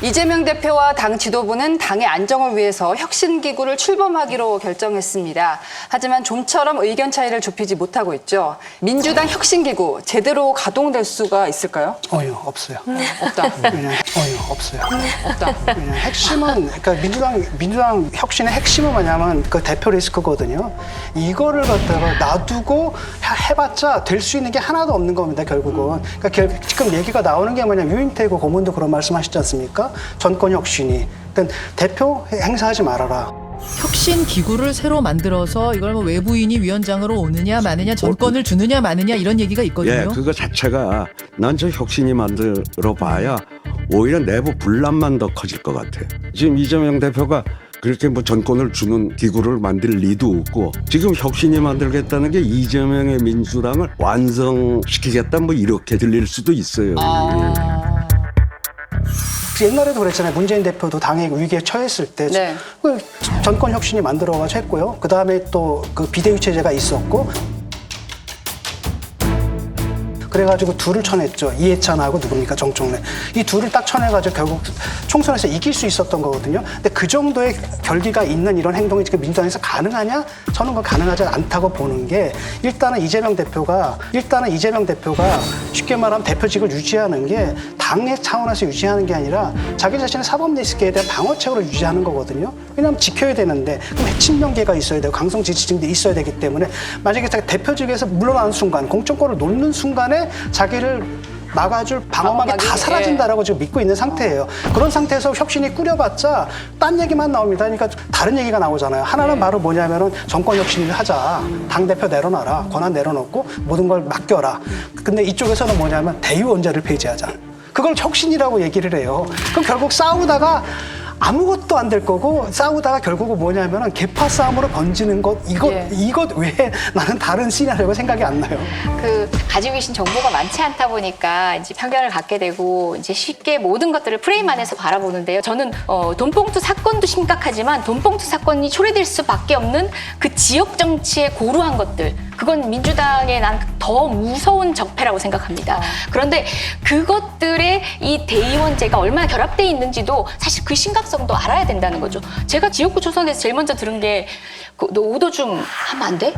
이재명 대표와 당 지도부는 당의 안정을 위해서 혁신기구를 출범하기로 결정했습니다. 하지만 좀처럼 의견 차이를 좁히지 못하고 있죠. 민주당 혁신기구 제대로 가동될 수가 있을까요? 없어요. 없다. 없어요. 없다. 왜냐면 핵심은, 그러니까 민주당 혁신의 핵심은 뭐냐면 그 대표 리스크거든요. 이거를 갖다가 놔두고 해봤자 될 수 있는 게 하나도 없는 겁니다, 결국은. 그러니까 지금 얘기가 나오는 게 뭐냐면 유인태고 고문도 그런 말씀하시지 않습니까? 전권 혁신이. 그러니까 대표 행사하지 말아라. 혁신 기구를 새로 만들어서 이걸 뭐 외부인이 위원장으로 오느냐 마느냐 전권을 주느냐 마느냐 이런 얘기가 있거든요. 예, 그거 자체가 난 저 혁신이 만들어 봐야 오히려 내부 분란만 더 커질 것 같아요. 지금 이재명 대표가 그렇게 뭐 전권을 주는 기구를 만들 리도 없고 지금 혁신이 만들겠다는 게 이재명의 민주당을 완성시키겠다 뭐 이렇게 들릴 수도 있어요. 옛날에도 그랬잖아요. 문재인 대표도 당의 위기에 처했을 때 네. 전권 혁신이 만들어가지고 했고요. 그 다음에 또 그 비대위 체제가 있었고 그래가지고 둘을 쳐냈죠. 이해찬하고 누굽니까? 정청래. 이 둘을 딱 쳐내가지고 결국 총선에서 이길 수 있었던 거거든요. 근데 그 정도의 결기가 있는 이런 행동이 지금 민주당에서 가능하냐? 저는 그건 가능하지 않다고 보는 게 일단은 이재명 대표가 쉽게 말하면 대표직을 유지하는 게 당의 차원에서 유지하는 게 아니라 자기 자신의 사법 리스크에 대한 방어책으로 유지하는 거거든요. 왜냐하면 지켜야 되는데 그럼 핵심 연계가 있어야 되고 강성 지지층들이 있어야 되기 때문에 만약에 자기 대표직에서 물러나는 순간 공천권을 놓는 순간에 자기를 막아줄 방어막이 다 사라진다라고 지금 믿고 있는 상태예요. 그런 상태에서 혁신이 꾸려봤자 딴 얘기만 나옵니다. 그러니까 다른 얘기가 나오잖아요. 하나는 바로 뭐냐면은 정권 혁신을 하자. 당대표 내려놔라. 권한 내려놓고 모든 걸 맡겨라. 근데 이쪽에서는 뭐냐면 대의원제를 폐지하자. 그걸 혁신이라고 얘기를 해요. 그럼 결국 싸우다가 아무것도 안 될 거고 싸우다가 결국은 뭐냐면은 계파 싸움으로 번지는 것 이것 외에 나는 다른 시나리오가 생각이 안 나요. 가지고 계신 정보가 많지 않다 보니까 이제 편견을 갖게 되고 이제 쉽게 모든 것들을 프레임 안에서 바라보는데요. 저는 돈봉투 사건도 심각하지만 돈봉투 사건이 초래될 수밖에 없는 그 지역 정치의 고루한 것들, 그건 민주당의 난 더 무서운 적폐라고 생각합니다. 그런데 그것들의 이 대의원제가 얼마나 결합돼 있는지도 사실 그 심각성도 알아야 된다는 거죠. 제가 지역구 초선에서 제일 먼저 들은 게 너 오도 좀 하면 안 돼?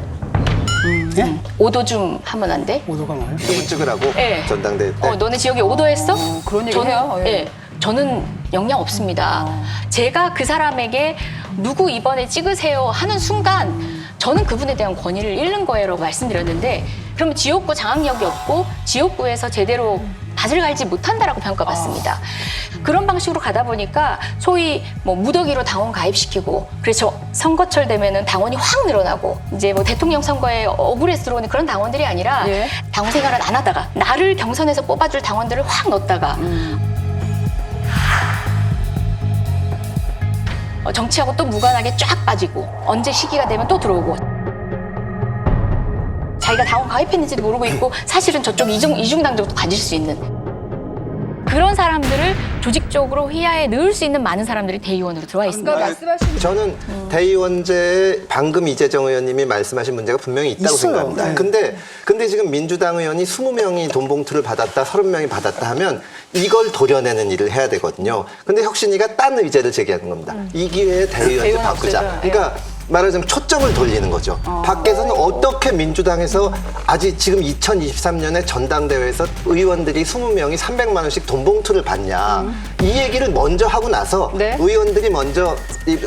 예? 오도 좀 하면 안 돼? 오도가 뭐예요? 찍으라고 네. 전당대회 때. 너네 지역에 오도했어? 그런 얘기 저는, 해요. 예. 예. 저는 영향 없습니다. 제가 그 사람에게 누구 이번에 찍으세요 하는 순간 저는 그분에 대한 권위를 잃는 거예요 말씀드렸는데, 그러면 지역구 장악력이 없고 지역구에서 제대로 밭을 갈지 못한다라고 평가받습니다. 그런 방식으로 가다 보니까 소위 뭐 무더기로 당원 가입시키고, 그래서 선거철 되면은 당원이 확 늘어나고, 이제 뭐 대통령 선거에 억울해서 들어오는 그런 당원들이 아니라 예. 당원 생활을 안 하다가 나를 경선에서 뽑아줄 당원들을 확 넣었다가 정치하고 또 무관하게 쫙 빠지고 언제 시기가 되면 또 들어오고, 자기가 당원 가입했는지도 모르고 있고 사실은 저쪽 이중당적도 가질 수 있는 그런 사람들을 조직적으로 휘하에 넣을 수 있는 많은 사람들이 대의원으로 들어와 있습니다. 아까 말씀하신 저는 대의원제 방금 이재정 의원님이 말씀하신 문제가 분명히 있다고 있어요. 생각합니다. 네. 근데 지금 민주당 의원이 20명이 돈봉투를 받았다, 30명이 받았다 하면 이걸 도려내는 일을 해야 되거든요. 근데 혁신이가 딴 의제를 제기하는 겁니다. 이 기회에 대의원제 대의원 바꾸자. 없애자. 그러니까 말하자면 초점을 돌리는 거죠. 밖에서는 어떻게 민주당에서 아직 지금 2023년에 전당대회에서 의원들이 20명이 300만 원씩 돈봉투를 받냐. 이 얘기를 먼저 하고 나서 네. 의원들이 먼저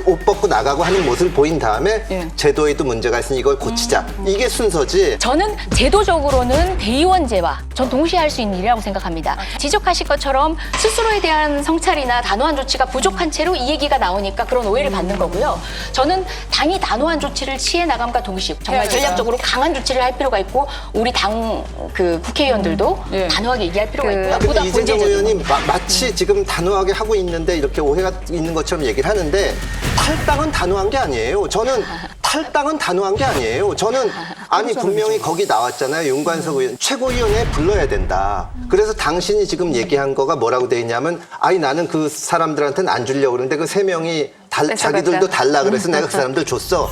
옷 벗고 나가고 하는 모습을 보인 다음에 예. 제도에도 문제가 있으니 이걸 고치자. 이게 순서지. 저는 제도적으로는 대의원제와 전 동시에 할 수 있는 일이라고 생각합니다. 지적하실 것처럼 스스로에 대한 성찰이나 단호한 조치가 부족한 채로 이 얘기가 나오니까 그런 오해를 받는 거고요. 저는 당이 단호한 조치를 취해 나감과 동시에 정말 전략적으로 강한 조치를 할 필요가 있고, 우리 당 국회의원들도 예. 단호하게 얘기할 필요가 있고요. 근데 보다 이재정 본질적으로. 의원이 마치 지금 단호하게 하고 있는데 이렇게 오해가 있는 것처럼 얘기를 하는데 탈당은 단호한 게 아니에요. 저는 탈당은 단호한 게 아니에요. 저는 아니 분명히 거기 나왔잖아요. 윤관석 의원 최고위원회에 불러야 된다. 그래서 당신이 지금 얘기한 거가 뭐라고 돼 있냐면 아니 나는 그 사람들한테는 안 주려고 그러는데 그 3명이 자기들도 달라 그래서 내가 그 사람들 줬어.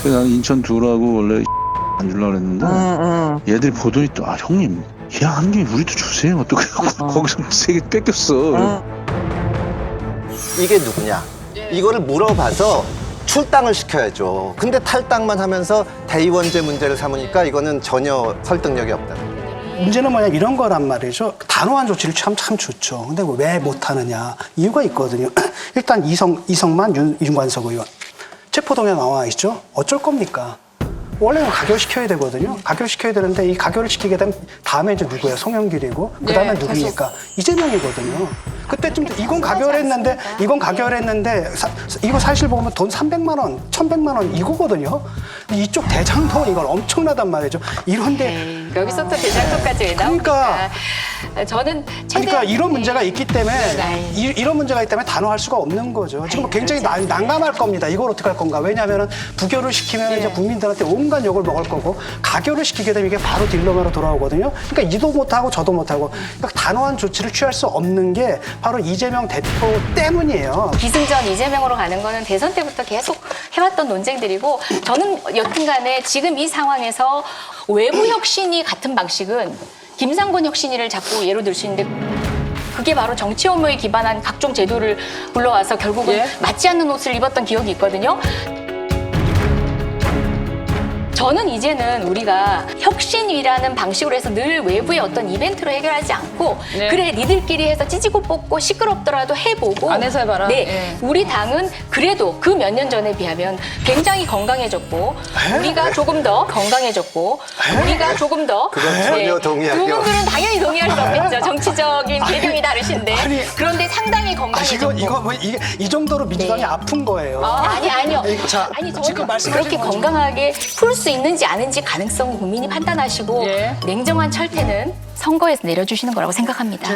나는 인천 두라고 원래 안 주려고 그랬는데 얘들이 보더니 또 형님 야 한 개 우리도 주세요 또 그래갖고 거기서 3개 뺏겼어. 이게 누구냐? 이거를 물어봐서 출당을 시켜야죠. 근데 탈당만 하면서 대의원제 문제를 삼으니까 이거는 전혀 설득력이 없다. 문제는 뭐냐 이런 거란 말이죠. 단호한 조치를 참 좋죠. 근데 왜 못하느냐 이유가 있거든요. 일단 이성만 윤관석 의원 체포동에 나와 있죠. 어쩔 겁니까? 원래는 가결시켜야 되거든요. 가결시켜야 되는데 이 가결을 시키게 되면 다음에 이제 누구예요? 송영길이고 그 다음에 누굽니까? 이재명이거든요. 그때쯤 이건 가결했는데 이거 사실 보면 돈 300만 원, 1,100만 원 이거거든요. 이쪽 대장동 이건 엄청나단 말이죠. 이런데 여기서 또 대장동까지 왜 그러니까. 나옵니까? 저는 그러니까 이런 문제가 있기 때문에 네. 이런 문제가 있기 때문에 단호할 수가 없는 거죠. 지금 굉장히 난감할 겁니다. 이걸 어떻게 할 건가? 왜냐하면 부결을 시키면 이제 국민들한테 온갖 욕을 먹을 거고 가결을 시키게 되면 이게 바로 딜레마로 돌아오거든요. 그러니까 이도 못하고 저도 못하고 그러니까 단호한 조치를 취할 수 없는 게 바로 이재명 대표 때문이에요. 기승전 이재명으로 가는 거는 대선 때부터 계속 해왔던 논쟁들이고 저는 여튼간에 지금 이 상황에서 외부 혁신이 같은 방식은 김상곤 혁신위를 자꾸 예로 들 수 있는데 그게 바로 정치 혐오에 기반한 각종 제도를 불러와서 결국은 맞지 않는 옷을 입었던 기억이 있거든요. 저는 이제는 우리가 혁신위라는 방식으로 해서 늘 외부의 어떤 이벤트로 해결하지 않고 그래 니들끼리 해서 찌지고 뽑고 시끄럽더라도 해보고 안에서 해봐라. 네, 우리 당은 그래도 그 몇 년 전에 비하면 굉장히 건강해졌고 우리가 조금 더 건강해졌고 우리가 조금 더 그건 전혀 동의하기 그분들은 당연히 동의할 수 없겠죠. 정치적인 배경이 다르신데 아니, 그런데 상당히 건강해졌고 이거 뭐 이게 이 정도로 민주당이 네. 아픈 거예요. 아니요. 자, 아니 지금 저는 말씀하신 그렇게 거죠. 건강하게 풀 수 있는지 아닌지 가능성은 국민이 판단하시고 냉정한 철퇴는 선거에서 내려주시는 거라고 생각합니다.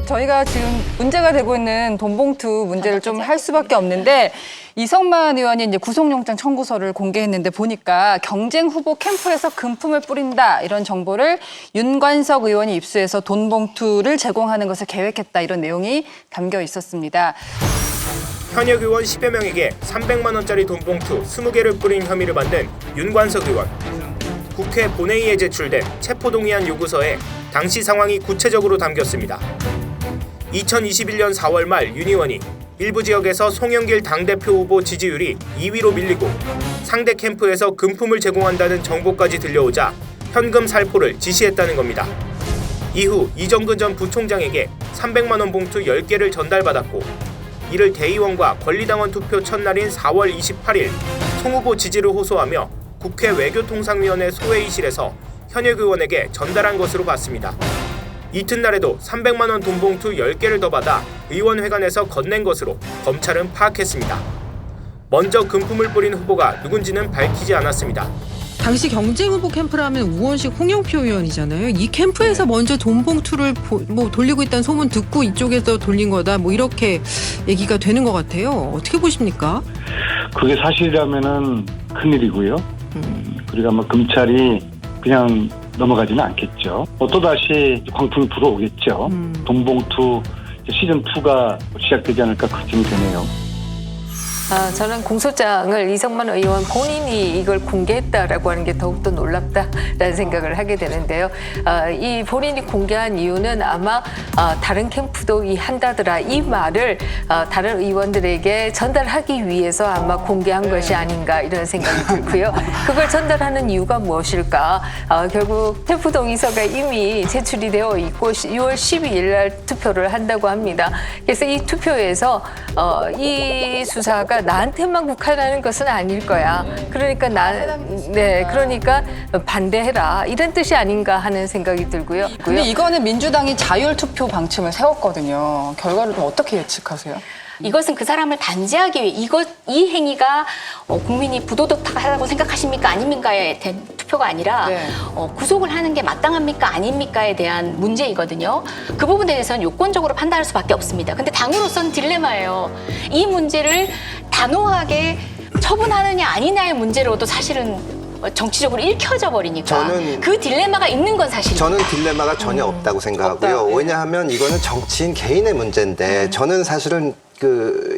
저희가 지금 문제가 되고 있는 돈봉투 문제를 좀 할 수밖에 없는데 이성만 의원이 이제 구속영장 청구서를 공개했는데 보니까 경쟁 후보 캠프에서 금품을 뿌린다 이런 정보를 윤관석 의원이 입수해서 돈봉투를 제공하는 것을 계획했다 이런 내용이 담겨 있었습니다. 현역 의원 10여 명에게 300만 원짜리 돈봉투 20개를 뿌린 혐의를 받는 윤관석 의원. 국회 본회의에 제출된 체포동의안 요구서에 당시 상황이 구체적으로 담겼습니다. 2021년 4월 말 윤 의원이 일부 지역에서 송영길 당대표 후보 지지율이 2위로 밀리고 상대 캠프에서 금품을 제공한다는 정보까지 들려오자 현금 살포를 지시했다는 겁니다. 이후 이정근 전 부총장에게 300만 원 봉투 10개를 전달받았고 이를 대의원과 권리당원 투표 첫날인 4월 28일 송 후보 지지를 호소하며 국회 외교통상위원회 소회의실에서 현역 의원에게 전달한 것으로 봤습니다. 이튿날에도 300만 원 돈봉투 10개를 더 받아 의원회관에서 건넨 것으로 검찰은 파악했습니다. 먼저 금품을 뿌린 후보가 누군지는 밝히지 않았습니다. 당시 경쟁 후보 캠프라면 우원식 홍영표 의원이잖아요. 이 캠프에서 먼저 돈봉투를 돌리고 있다는 소문 듣고 이쪽에서 돌린 거다. 뭐 이렇게 얘기가 되는 것 같아요. 어떻게 보십니까? 그게 사실이라면은 큰일이고요. 그리고 아마 검찰이 그냥 넘어가지는 않겠죠. 또다시 광풍이 불어오겠죠. 돈봉투 시즌2가 시작되지 않을까 걱정이 되네요. 저는 공소장을 이성만 의원 본인이 이걸 공개했다라고 하는 게 더욱더 놀랍다라는 생각을 하게 되는데요. 이 본인이 공개한 이유는 아마 다른 캠프도 한다더라 이 말을 다른 의원들에게 전달하기 위해서 아마 공개한 것이 아닌가 이런 생각이 들고요. 그걸 전달하는 이유가 무엇일까? 결국 캠프 동의서가 이미 제출이 되어 있고 6월 12일 날 투표를 한다고 합니다. 그래서 이 투표에서 이 수사가 나한테만 국한하는 것은 아닐 거야. 그러니까 그러니까 반대해라 이런 뜻이 아닌가 하는 생각이 들고요. 근데 이거는 민주당이 자율 투표 방침을 세웠거든요. 결과를 좀 어떻게 예측하세요? 이것은 그 사람을 단죄하기 위해 이 행위가 국민이 부도덕하다고 생각하십니까 아닙니까에 대한 투표가 아니라 구속을 하는 게 마땅합니까 아닙니까에 대한 문제이거든요. 그 부분에 대해서는 요건적으로 판단할 수밖에 없습니다. 근데 당으로서는 딜레마예요. 이 문제를 단호하게 처분하느냐 아니냐의 문제로도 사실은 정치적으로 읽혀져 버리니까 저는 그 딜레마가 있는 건 사실이에요. 저는 딜레마가 전혀 없다고 생각하고요. 왜냐하면 이거는 정치인 개인의 문제인데 저는 사실은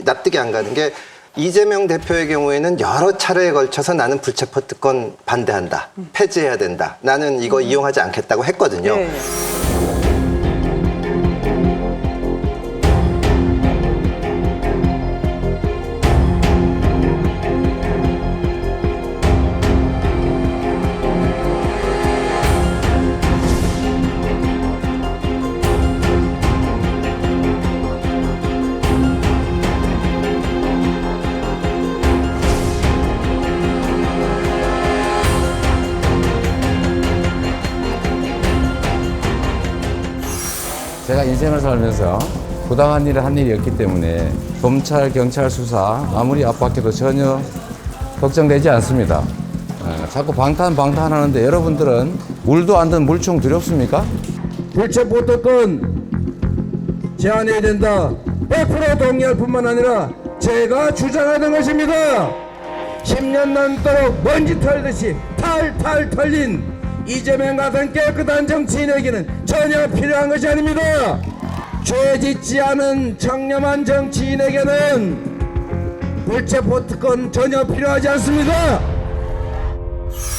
납득이 안 가는 게 이재명 대표의 경우에는 여러 차례에 걸쳐서 나는 불체포 특권 반대한다. 폐지해야 된다. 나는 이거 이용하지 않겠다고 했거든요. 제가 인생을 살면서 부당한 일을 한 일이 없기 때문에 검찰, 경찰 수사 아무리 압박해도 전혀 걱정되지 않습니다. 자꾸 방탄하는데 여러분들은 물도 안 든 물총 두렵습니까? 불체포 특권 제한해야 된다. 100% 동의할 뿐만 아니라 제가 주장하는 것입니다. 10년 넘도록 먼지 털듯이 탈탈 털린 이재명 같은 깨끗한 정치인에게는 전혀 필요한 것이 아닙니다. 죄 짓지 않은 청렴한 정치인에게는 불체포 특권 전혀 필요하지 않습니다.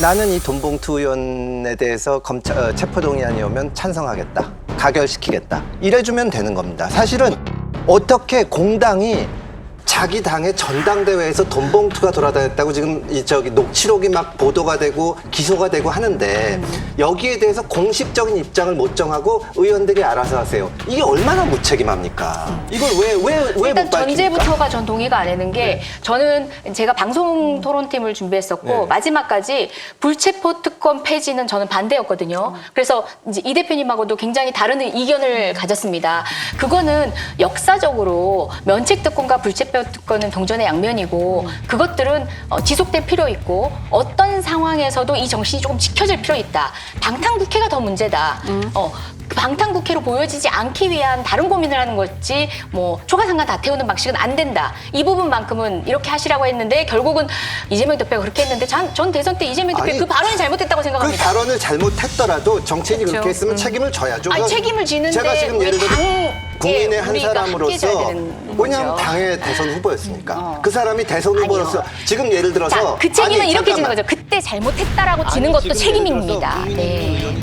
나는 이 돈봉투 의원에 대해서 검찰 체포동의안이 오면 찬성하겠다. 가결시키겠다. 이래주면 되는 겁니다. 사실은 어떻게 공당이 자기 당의 전당대회에서 돈봉투가 돌아다녔다고 지금 녹취록이 막 보도가 되고 기소가 되고 하는데 여기에 대해서 공식적인 입장을 못 정하고 의원들이 알아서 하세요. 이게 얼마나 무책임합니까? 이걸 왜 못 일단 밝힙니까? 전제부터가 전 동의가 안 되는 게 저는 제가 방송 토론팀을 준비했었고 마지막까지 불체포 특권 폐지는 저는 반대였거든요. 그래서 이제 이 대표님하고도 굉장히 다른 의견을 가졌습니다. 그거는 역사적으로 면책 특권과 불체포 특권은 동전의 양면이고 그것들은 지속될 필요 있고 어떤 상황에서도 이 정신이 조금 지켜질 필요 있다. 방탄국회가 더 문제다. 그 방탄국회로 보여지지 않기 위한 다른 고민을 하는 거지 뭐 초가상간 다 태우는 방식은 안 된다. 이 부분만큼은 이렇게 하시라고 했는데 결국은 이재명 대표가 그렇게 했는데 전 대선 때 이재명 대표 그 발언이 잘못됐다고 생각합니다. 그 발언을 잘못했더라도 정치인이 그렇게 했으면 책임을 져야죠. 아니, 책임을 지는데 제가 지금 예를 들어 국민의 한 우리가 사람으로서 왜냐하면 당의 대선 후보였으니까 그 사람이 대선 후보로서 지금 예를 들어서 자, 그 책임은 이렇게 지는 잠깐만. 거죠. 그때 잘못했다라고 지는 것도 책임입니다. 네.